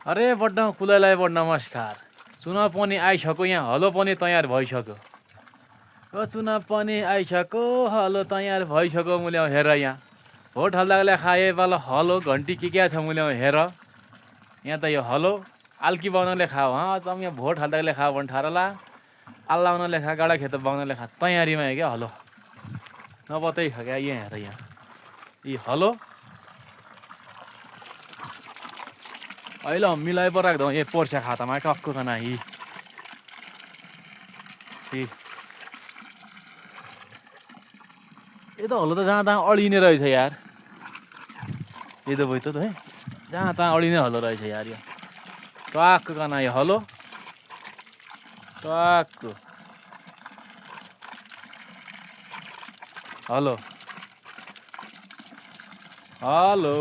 अरे बड्न कुलैलाई बड्न नमस्कार। चुनाव पनि आइसक्यो, यहाँ हलो पनि तयार भइसक्यो। ओ चुनाव पनि आइसक्यो, हलो तयार भइसक्यो। मुल्याउ हेर यहाँ भोट हाल्दाले खाए वाला हलो घन्टी के छ मुल्याउ हेर। यहाँ त यो हलो आल्की बाउन लेखा हो। तम यहाँ भोट हाल्दाले खा भन् ठारला आल्लाउन लेखा गाडा खेत बाउन लेखा तयारीमा है क्या हलो। नपतै छ क्या यहाँ हेर यहाँ यी हलो अहिले मिलाइ पो राख्दौ ये पर्सा खातामा टक्को कना यी ये त हलो त जहाँ तहाँ अडिने रहेछ यार। ये त भयो त है जहाँ तहाँ अडिने हलो रहेछ यार। यो टक्को कना यो हलो टक्को हलो हलो।